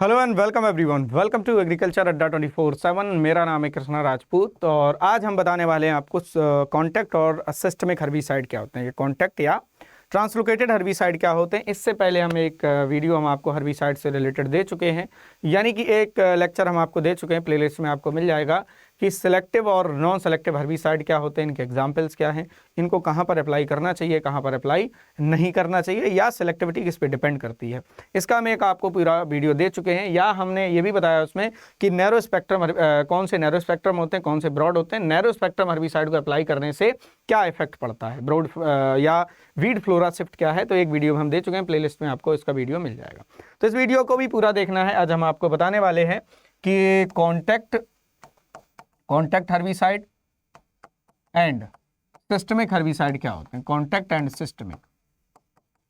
Hello and welcome everyone, welcome to Agriculture Adda 24/7। मेरा नाम है कृष्णा राजपूत और आज हम बताने वाले हैं आपको कॉन्टैक्ट और सिस्टमिक हर्बिसाइड क्या होते हैं। ये कॉन्टैक्ट या ट्रांसलोकेटेड हर्बिसाइड क्या होते हैं, इससे पहले हम एक वीडियो हम आपको हर्बिसाइड से रिलेटेड दे चुके हैं, यानी कि एक लेक्चर हम आपको दे चुके हैं। प्लेलिस्ट में आपको मिल जाएगा कि सिलेक्टिव और नॉन सेलेक्टिव हर्बिसाइड क्या होते हैं, इनके एग्जाम्पल्स क्या हैं, इनको कहाँ पर अप्लाई करना चाहिए, कहाँ पर अप्लाई नहीं करना चाहिए, या सिलेक्टिविटी किस पे डिपेंड करती है। इसका हम एक आपको पूरा वीडियो दे चुके हैं। या हमने ये भी बताया उसमें कि नैरो स्पेक्ट्रम कौन से नैरो स्पेक्ट्रम होते हैं, कौन से ब्रॉड होते हैं, नैरो स्पेक्ट्रम हर्बिसाइड को अप्लाई करने से क्या इफेक्ट पड़ता है, ब्रॉड या वीड फ्लोरा शिफ्ट क्या है। तो एक वीडियो हम दे चुके हैं, प्लेलिस्ट में आपको इसका वीडियो मिल जाएगा। तो इस वीडियो को भी पूरा देखना है। आज हम आपको बताने वाले हैं कि contact herbicide and systemic herbicide क्या होते हैं। कॉन्टैक्ट एंड सिस्टमिक,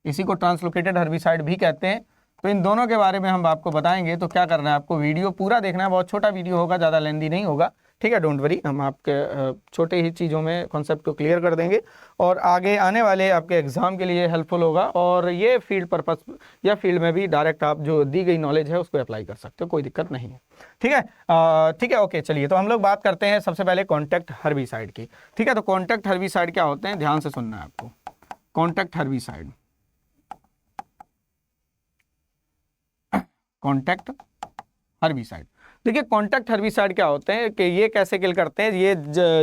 इसी को ट्रांसलोकेटेड हर्बिसाइड भी कहते हैं। तो इन दोनों के बारे में हम आपको बताएंगे। तो क्या करना है, आपको वीडियो पूरा देखना है। बहुत छोटा वीडियो होगा, ज़्यादा लेंदी नहीं होगा, ठीक है। डोंट वरी, हम आपके छोटे ही चीज़ों में कॉन्सेप्ट को क्लियर कर देंगे और आगे आने वाले आपके एग्जाम के लिए हेल्पफुल होगा। और ये फील्ड पर्पस या फील्ड में भी डायरेक्ट आप जो दी गई नॉलेज है उसको अप्लाई कर सकते हो, कोई दिक्कत नहीं है, ठीक है। ठीक है, ओके। चलिए, तो हम लोग बात करते हैं सबसे पहले कॉन्टैक्ट हर्बिसाइड की, ठीक है। तो कॉन्टैक्ट हर्बिसाइड क्या होते हैं, ध्यान से सुनना है आपको। कॉन्टैक्ट हर्बिसाइड, कॉन्टैक्ट हर्बिसाइड, देखिए कॉन्टैक्ट हर्बिसाइड क्या होते हैं कि ये कैसे किल करते हैं। ये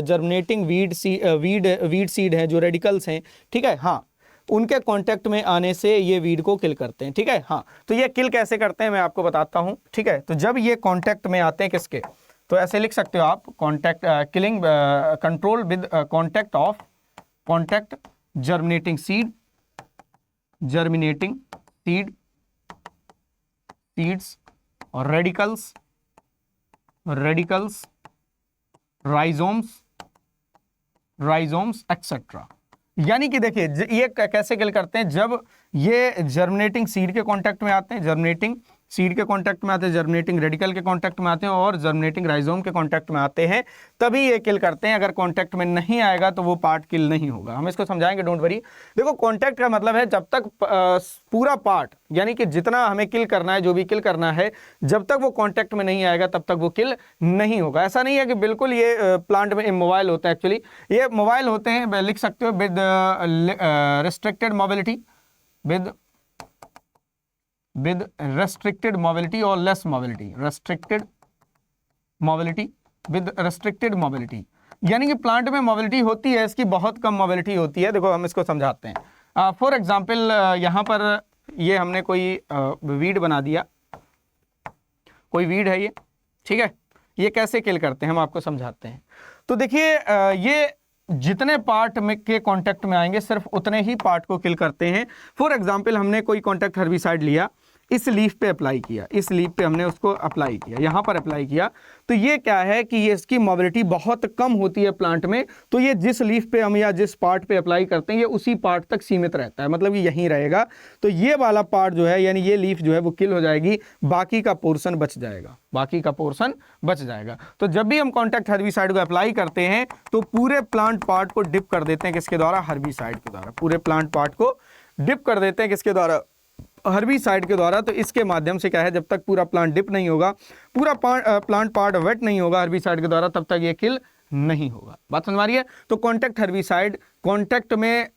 जर्मिनेटिंग वीड सीड है, जो रेडिकल्स हैं, ठीक है, हाँ, उनके कांटेक्ट में आने से ये वीड को किल करते हैं, ठीक है, हाँ। तो ये किल कैसे करते हैं मैं आपको बताता हूँ, ठीक है। तो जब ये कांटेक्ट में आते हैं किसके, तो ऐसे लिख सकते हो आप, contact killing control with contact germinating seed, seeds और रेडिकल्स, राइजोम्स एक्सेट्रा। यानी कि देखिए ये कैसे किल करते हैं, जब ये जर्मिनेटिंग सीड के कांटेक्ट में आते हैं, जर्मिनेटिंग सीड के कांटेक्ट में आते हैं, जर्मिनेटिंग रेडिकल के कांटेक्ट में आते हैं और जर्मिनेटिंग राइजोम के कांटेक्ट में आते हैं, तभी ये किल करते हैं। अगर कांटेक्ट में नहीं आएगा तो वो पार्ट किल नहीं होगा। हम इसको समझाएंगे, डोंट वरी। देखो कांटेक्ट का मतलब है जब तक पूरा पार्ट, यानी कि जितना हमें किल करना है, जो भी किल करना है, जब तक वो कांटेक्ट में नहीं आएगा तब तक वो किल नहीं होगा। ऐसा नहीं है कि बिल्कुल ये प्लांट में इमोबाइल होता है। एक्चुअली ये मोबाइल होते हैं, लिख सकते हो with restricted mobility, with restricted mobility और less mobility, with restricted mobility, यानी कि प्लांट में मोबिलिटी होती है, इसकी बहुत कम मोबिलिटी होती है। देखो हम इसको समझाते हैं। फॉर एग्जांपल यहाँ पर ये हमने कोई वीड बना दिया, कोई वीड है ये, ठीक है। ये कैसे किल करते हैं हम आपको समझाते हैं। तो देखिए ये जितने पार्ट में के कांटेक्ट में आएंगे सिर्फ उतने ही पार्ट को किल करते हैं। फॉर एग्जांपल हमने कोई कांटेक्ट हर्बिसाइड लिया, इस लीफ पे अप्लाई किया, इस लीफ पे हमने उसको अप्लाई किया, यहाँ पर अप्लाई किया, तो ये क्या है कि ये इसकी मोबिलिटी बहुत कम होती है प्लांट में। तो ये जिस लीफ पे हम या जिस पार्ट पे अप्लाई करते हैं ये उसी पार्ट तक सीमित रहता है, मतलब ये यहीं रहेगा। तो ये वाला पार्ट जो है, यानी ये लीफ जो है वो किल हो जाएगी, बाकी का पोर्शन बच जाएगा, बाकी का पोर्शन बच जाएगा। तो जब भी हम कॉन्टैक्ट हर्बिसाइड को अप्लाई करते हैं तो पूरे प्लांट पार्ट को डिप कर देते हैं, किसके द्वारा, हर्बिसाइड के द्वारा। पूरे प्लांट पार्ट को डिप कर देते हैं, किसके द्वारा, हर्बिसाइड के द्वारा। तो इसके माध्यम से क्या है, जब तक पूरा प्लांट डिप नहीं होगा, पूरा प्लांट पार्ट वेट नहीं होगा हर्बिसाइड के द्वारा, तब तक ये किल नहीं होगा। बात समझ में आ रही है। तो कॉन्टैक्ट हर्बिसाइड कॉन्टैक्ट में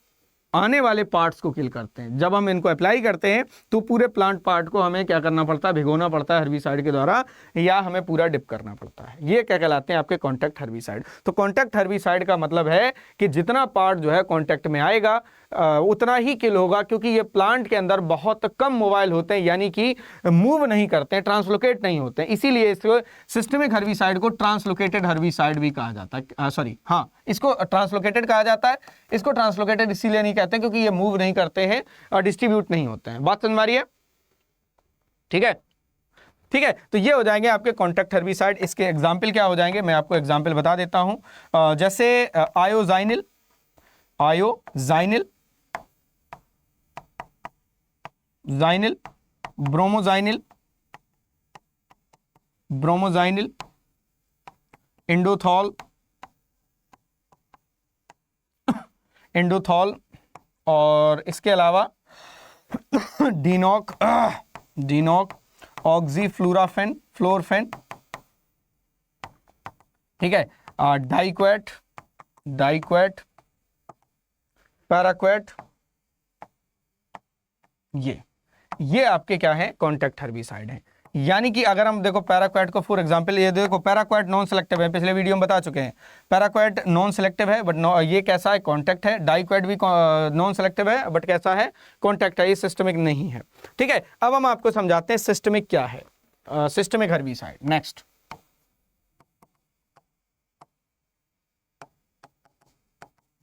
आने वाले पार्ट्स को किल करते हैं। जब हम इनको अप्लाई करते हैं तो पूरे प्लांट पार्ट को हमें क्या करना पड़ता है, भिगोना पड़ता है हर्बिसाइड के द्वारा, या हमें पूरा डिप करना पड़ता है। ये क्या कहलाते हैं, आपके कॉन्टैक्ट हर्बिसाइड। तो कॉन्टैक्ट हर्बिसाइड का मतलब है कि जितना पार्ट जो है कॉन्टैक्ट में आएगा उतना ही किल होगा, क्योंकि ये प्लांट के अंदर बहुत कम मोबाइल होते हैं, यानी कि मूव नहीं करते हैं, ट्रांसलोकेट नहीं होते हैं। इसीलिए इसको सिस्टमिक हर्बिसाइड को ट्रांसलोकेटेड हर्बिसाइड भी कहा जाता है। सॉरी, हाँ, इसको ट्रांसलोकेटेड कहा जाता है। इसको ट्रांसलोकेटेड इसीलिए नहीं कहते क्योंकि ये मूव नहीं करते हैं और डिस्ट्रीब्यूट नहीं होते हैं। बात समझ में आ रही है, ठीक है, ठीक है। तो ये हो जाएंगे आपके कॉन्टैक्ट हर्बिसाइड। इसके एग्जाम्पल क्या हो जाएंगे, मैं आपको एग्जाम्पल बता देता हूं। जैसे आयोजाइनिल, जाइनिल, ब्रोमोजाइनिल, इंडोथॉल, और इसके अलावा डीनॉक, ऑक्सीफ्लोराफेन, फ्लोरफेन, ठीक है, डाइक्वेट, डाइक्वेट, पैराक्वेट, ये आपके क्या है, कॉन्टैक्ट हर्बिसाइड है। यानी कि अगर हम देखो पैराक्वेट को फॉर एग्जांपल, ये देखो पैराक्वेट नॉन सेलेक्टिव है, पिछले वीडियो में बता चुके हैं, पैराक्वेट नॉन सेलेक्टिव है बट ये कैसा है, कॉन्टैक्ट है। डाइक्वेट भी नॉन सेलेक्टिव है बट कैसा है, कॉन्टैक्ट है, ये सिस्टमिक नहीं है। ठीक है, अब हम आपको समझाते हैं सिस्टमिक क्या है, systemic herbicide. Next,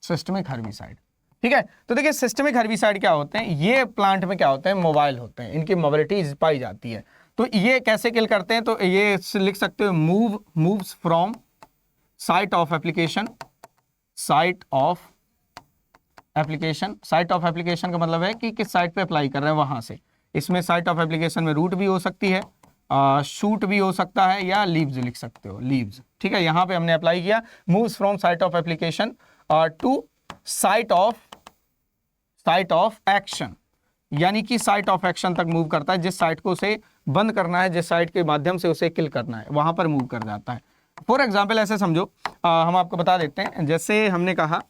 systemic herbicide. ठीक है, तो देखिए सिस्टमिक हर्बिसाइड क्या होते हैं, ये प्लांट में क्या होते हैं, मोबाइल होते हैं, इनकी मोबिलिटी पाई जाती है। तो ये कैसे किल करते हैं, तो ये लिख सकते हो moves from site of application, site of application. Site of application का मतलब है कि किस साइट पे अप्लाई कर रहे हैं वहां से। इसमें साइट ऑफ एप्लीकेशन में रूट भी हो सकती है, शूट भी हो सकता है, या लीव्स लिख सकते हो, लीव्स। ठीक है, यहां पे हमने अप्लाई किया, moves from site of application to site of action, यानी कि साइट ऑफ एक्शन तक मूव करता है। जिस साइट को उसे बंद करना है, जिस साइट के माध्यम से उसे किल करना है, वहां पर मूव कर जाता है। फॉर एग्जाम्पल ऐसे समझो, हम आपको बता देते हैं, जैसे हमने कहा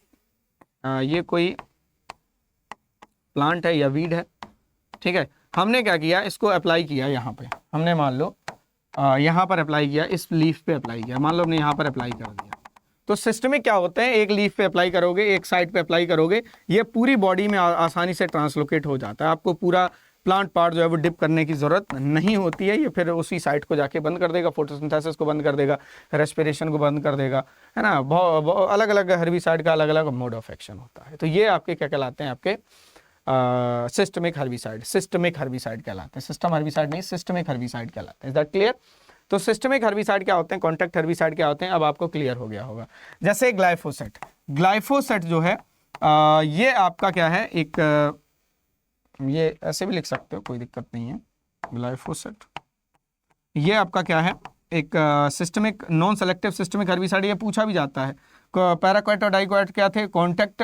ये कोई प्लांट है या वीड है। ठीक है, हमने क्या किया, इसको अप्लाई किया यहाँ पे, हमने मान लो यहाँ पर अप्लाई किया, इस लीफ पे अप्लाई किया, मान लो हमने यहाँ पर अप्लाई कर दिया। तो सिस्टमिक क्या होते हैं, एक लीफ पे अप्लाई करोगे, एक साइड पे अप्लाई करोगे, ये पूरी बॉडी में आसानी से ट्रांसलोकेट हो जाता है। आपको पूरा प्लांट पार्ट जो है वो डिप करने की जरूरत नहीं होती है, ये फिर उसी साइट को जाके बंद कर देगा, फोटोसिंथेसिस को बंद कर देगा, रेस्पिरेशन को बंद कर देगा, है ना। बहुत अलग अलग हर्बिसाइड का अलग अलग मोड ऑफ एक्शन होता है। तो ये आपके क्या कहलाते हैं, आपके सिस्टमिक हर्बिसाइड, सिस्टमिक हर्बिसाइड कहलाते हैं, सिस्टम हर्बिसाइड नहीं, सिस्टमिक हर्बिसाइड कहलाते हैं। Is that clear? तो सिस्टमिक हर्बिसाइड क्या होते हैं, कॉन्टैक्ट हर्बिसाइड क्या होते हैं, अब आपको क्लियर हो गया होगा। जैसे ग्लाइफोसेट, ग्लाइफोसेट जो है ये आपका क्या है, एक ये ऐसे भी लिख सकते हो, कोई दिक्कत नहीं है। ग्लाइफोसेट ये आपका क्या है, एक systemic non selective systemic herbicide, ये पूछा भी जाता है। पैराक्वेट और डाइक्वेट क्या थे, कॉन्टैक्ट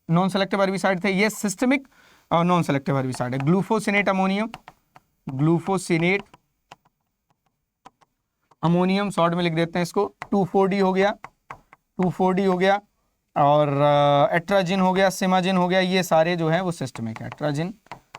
नॉन सेलेक्टिव हर्बिसाइड थे, ये सिस्टमिक और नॉन सेलेक्टिव हर्बिसाइड है। ग्लूफोसिनेट अमोनियम, ग्लूफोसिनेट अमोनियम शॉर्ट में लिख देते हैं इसको, 2,4-D हो गया, 2,4-D हो गया, और एट्राजिन हो गया, सिमाजिन हो गया, ये सारे जो है वो सिस्टमिक है, एट्राजिन,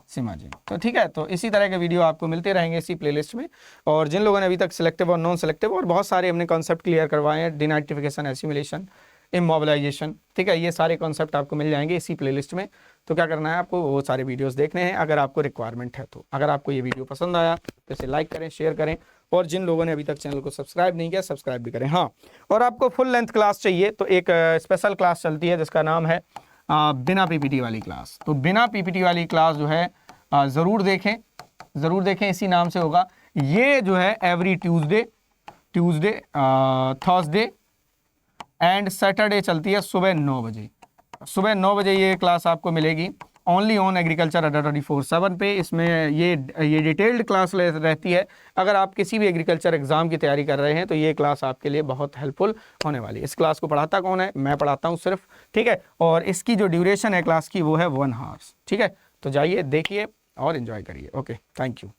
सिमाजिन। तो ठीक है, तो इसी तरह के वीडियो आपको मिलते रहेंगे इसी प्लेलिस्ट में। और जिन लोगों ने अभी तक सिलेक्टिव और नॉन सेलेक्टिव और बहुत सारे हमने कॉन्सेप्ट क्लियर करवाए हैं, डिनाइट्रिफिकेशन, एसिमिलेशन, इमोबिलाइजेशन, ठीक है, ये सारे कॉन्सेप्ट आपको मिल जाएंगे इसी प्लेलिस्ट में। तो क्या करना है आपको, वो सारे वीडियोस देखने हैं अगर आपको रिक्वायरमेंट है तो। अगर आपको ये वीडियो पसंद आया तो इसे लाइक करें, शेयर करें, और जिन लोगों ने अभी तक चैनल को सब्सक्राइब नहीं किया सब्सक्राइब भी करें। हाँ, और आपको फुल लेंथ क्लास चाहिए तो एक स्पेशल क्लास चलती है जिसका नाम है बिना पीपीटी वाली क्लास। तो बिना पीपीटी वाली क्लास जो है ज़रूर देखें, ज़रूर देखें, इसी नाम से होगा। ये जो है every Tuesday, Thursday and Saturday चलती है सुबह 9 बजे। सुबह 9 बजे ये क्लास आपको मिलेगी ओनली ऑन एग्रीकल्चर अड्डा 24/7 पे। इसमें ये डिटेल्ड क्लास रहती है। अगर आप किसी भी एग्रीकल्चर एग्जाम की तैयारी कर रहे हैं तो ये क्लास आपके लिए बहुत हेल्पफुल होने वाली है। इस क्लास को पढ़ाता कौन है, मैं पढ़ाता हूँ सिर्फ, ठीक है। और इसकी जो ड्यूरेशन है क्लास की वो है 1 आवर्स, ठीक है। तो जाइए देखिए और एंजॉय करिए। Okay, thank you.